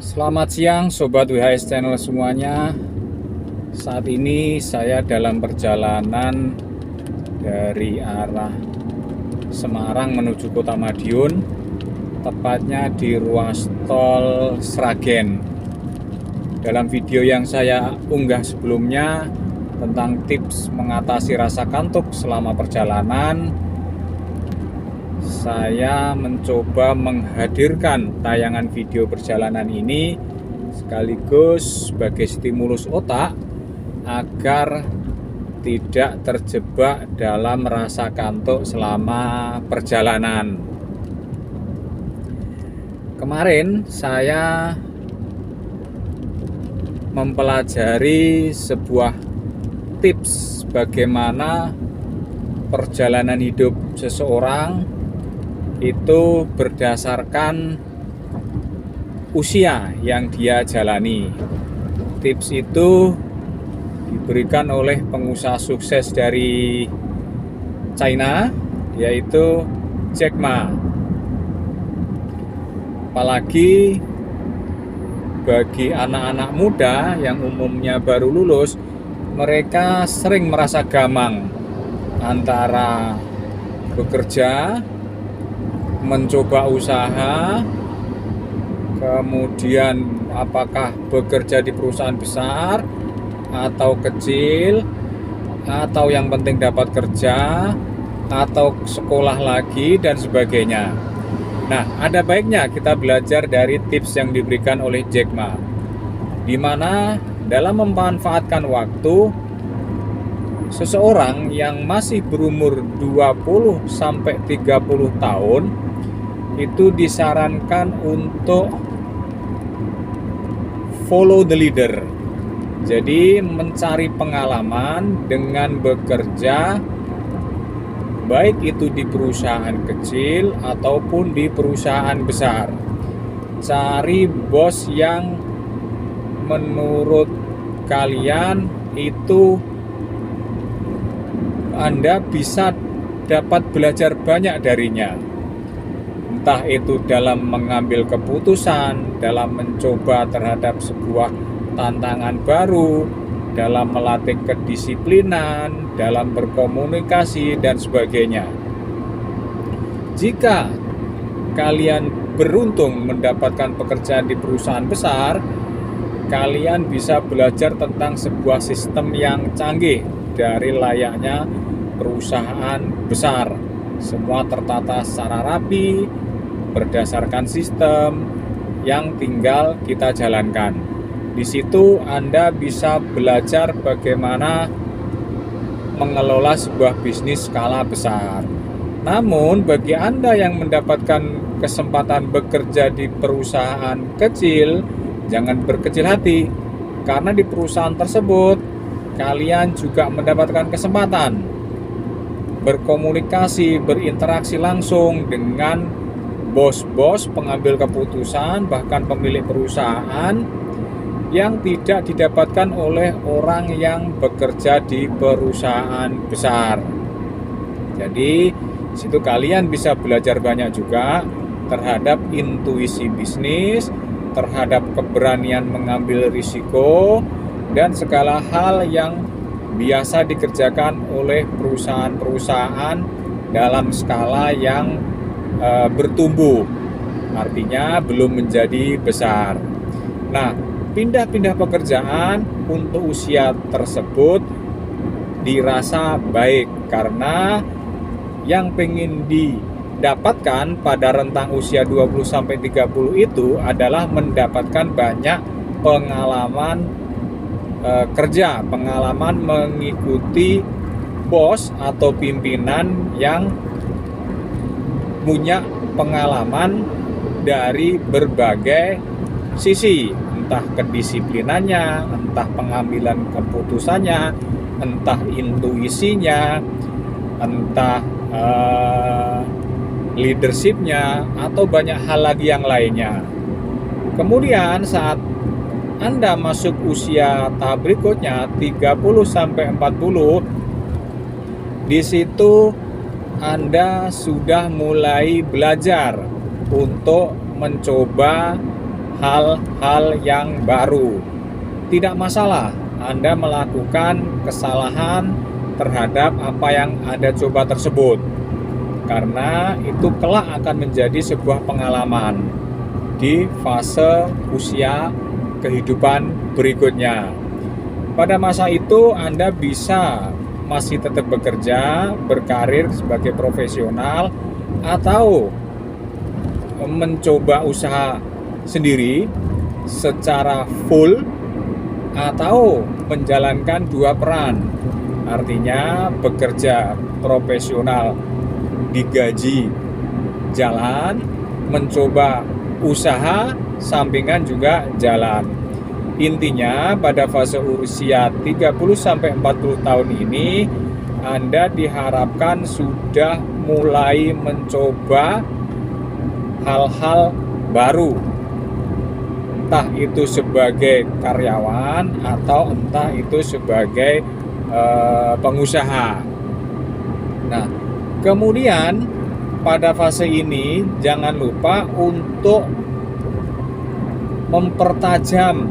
Selamat siang Sobat WHS Channel semuanya. Saat ini saya dalam perjalanan dari arah Semarang menuju Kota Madiun, tepatnya di ruas tol Sragen. Dalam video yang saya unggah sebelumnya tentang tips mengatasi rasa kantuk selama perjalanan, saya mencoba menghadirkan tayangan video perjalanan ini sekaligus sebagai stimulus otak agar tidak terjebak dalam rasa kantuk selama perjalanan. Kemarin saya mempelajari sebuah tips bagaimana perjalanan hidup seseorang itu berdasarkan usia yang dia jalani. Tips itu diberikan oleh pengusaha sukses dari China, yaitu Jack Ma. Apalagi bagi anak-anak muda yang umumnya baru lulus, mereka sering merasa gamang antara bekerja, mencoba usaha, kemudian apakah bekerja di perusahaan besar atau kecil, atau yang penting dapat kerja, atau sekolah lagi, dan sebagainya. Nah, ada baiknya kita belajar dari tips yang diberikan oleh Jack Ma, di mana dalam memanfaatkan waktu, seseorang yang masih berumur 20-30 tahun itu disarankan untuk follow the leader. Jadi mencari pengalaman dengan bekerja, baik itu di perusahaan kecil ataupun di perusahaan besar. Cari bos yang menurut kalian itu Anda bisa dapat belajar banyak darinya. Entah itu dalam mengambil keputusan, dalam mencoba terhadap sebuah tantangan baru, dalam melatih kedisiplinan, dalam berkomunikasi, dan sebagainya. Jika kalian beruntung mendapatkan pekerjaan di perusahaan besar, kalian bisa belajar tentang sebuah sistem yang canggih dari layaknya perusahaan besar. Semua tertata secara rapi, berdasarkan sistem yang tinggal kita jalankan. Di situ Anda bisa belajar bagaimana mengelola sebuah bisnis skala besar. Namun bagi Anda yang mendapatkan kesempatan bekerja di perusahaan kecil, jangan berkecil hati, karena di perusahaan tersebut kalian juga mendapatkan kesempatan berkomunikasi, berinteraksi langsung dengan bos-bos, pengambil keputusan, bahkan pemilik perusahaan yang tidak didapatkan oleh orang yang bekerja di perusahaan besar. Jadi situ kalian bisa belajar banyak juga terhadap intuisi bisnis, terhadap keberanian mengambil risiko, dan segala hal yang biasa dikerjakan oleh perusahaan-perusahaan dalam skala yang bertumbuh, artinya belum menjadi besar. Nah, pindah-pindah pekerjaan untuk usia tersebut dirasa baik, karena yang pengen didapatkan pada rentang usia 20-30 itu adalah mendapatkan banyak pengalaman kerja, pengalaman mengikuti bos atau pimpinan yang punya pengalaman dari berbagai sisi, entah kedisiplinannya, entah pengambilan keputusannya, entah intuisinya, entah leadershipnya, atau banyak hal lagi yang lainnya. Kemudian saat Anda masuk usia tahap berikutnya 30-40, di situ Anda sudah mulai belajar untuk mencoba hal-hal yang baru. Tidak masalah Anda melakukan kesalahan terhadap apa yang Anda coba tersebut, karena itu kelak akan menjadi sebuah pengalaman di fase usia kehidupan berikutnya. Pada masa itu Anda bisa masih tetap bekerja, berkarir sebagai profesional, atau mencoba usaha sendiri secara full, atau menjalankan dua peran. Artinya bekerja profesional digaji jalan, mencoba usaha sampingan juga jalan. Intinya pada fase usia 30-40 tahun ini Anda diharapkan sudah mulai mencoba hal-hal baru, entah itu sebagai karyawan atau entah itu sebagai pengusaha. Nah, kemudian pada fase ini jangan lupa untuk mempertajam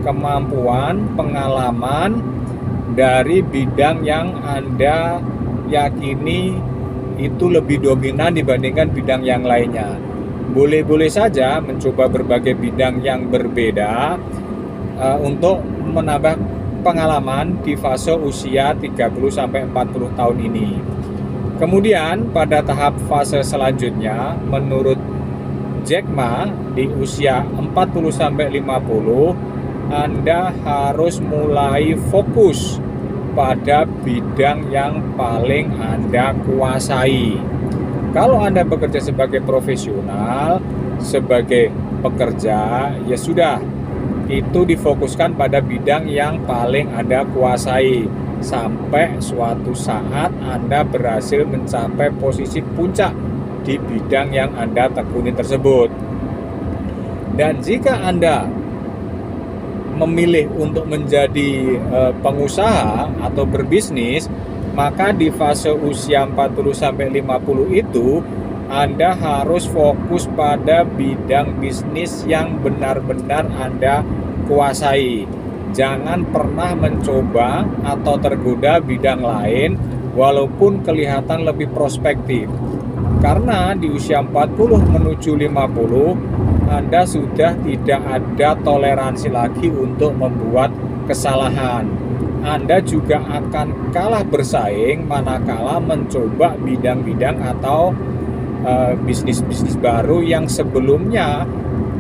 kemampuan, pengalaman dari bidang yang Anda yakini itu lebih dominan dibandingkan bidang yang lainnya. Boleh-boleh saja mencoba berbagai bidang yang berbeda untuk menambah pengalaman di fase usia 30-40 tahun ini. Kemudian pada tahap fase selanjutnya, menurut Jack Ma, di usia 40-50 Anda harus mulai fokus pada bidang yang paling Anda kuasai. Kalau Anda bekerja sebagai profesional, sebagai pekerja, ya sudah, itu difokuskan pada bidang yang paling Anda kuasai sampai suatu saat Anda berhasil mencapai posisi puncak di bidang yang Anda tekuni tersebut. Dan jika Anda memilih untuk menjadi pengusaha atau berbisnis, maka di fase usia 40-50 itu Anda harus fokus pada bidang bisnis yang benar-benar Anda kuasai. Jangan pernah mencoba atau tergoda bidang lain walaupun kelihatan lebih prospektif. Karena di usia 40 menuju 50 Anda sudah tidak ada toleransi lagi untuk membuat kesalahan. Anda juga akan kalah bersaing manakala mencoba bidang-bidang atau bisnis-bisnis baru yang sebelumnya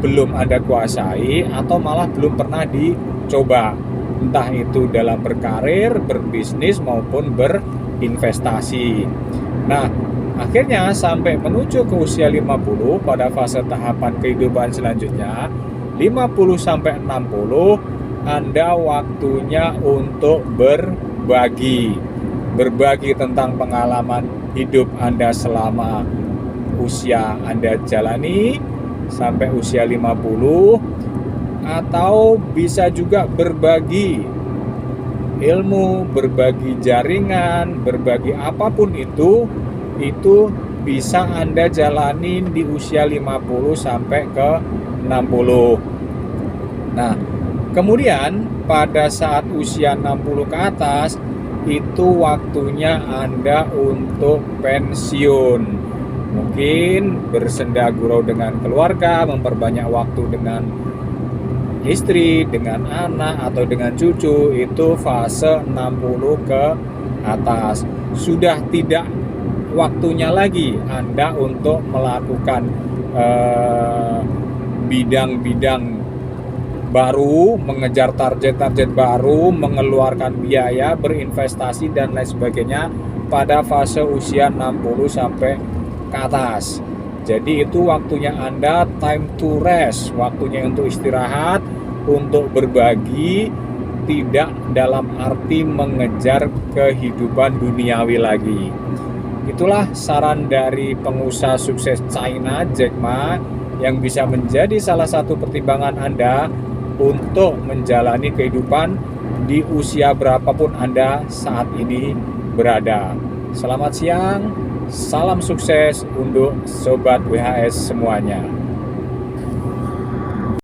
belum Anda kuasai atau malah belum pernah dicoba, entah itu dalam berkarir, berbisnis maupun berinvestasi. Nah, akhirnya sampai menuju ke usia 50 pada fase tahapan kehidupan selanjutnya, 50-60 Anda waktunya untuk berbagi tentang pengalaman hidup Anda selama usia Anda jalani sampai usia 50, atau bisa juga berbagi ilmu, berbagi jaringan, berbagi apapun itu bisa Anda jalani di usia 50 sampai ke 60. Nah, kemudian pada saat usia 60 ke atas itu waktunya Anda untuk pensiun. Mungkin bersenda gurau dengan keluarga, memperbanyak waktu dengan istri, dengan anak atau dengan cucu. Itu fase 60 ke atas. Sudah tidak waktunya lagi Anda untuk melakukan bidang-bidang baru, mengejar target-target baru, mengeluarkan biaya, berinvestasi dan lain sebagainya pada fase usia 60 sampai ke atas. Jadi itu waktunya Anda time to rest, waktunya untuk istirahat, untuk berbagi, tidak dalam arti mengejar kehidupan duniawi lagi. Itulah saran dari pengusaha sukses China, Jack Ma, yang bisa menjadi salah satu pertimbangan Anda untuk menjalani kehidupan di usia berapapun Anda saat ini berada. Selamat siang, salam sukses untuk Sobat WHS semuanya.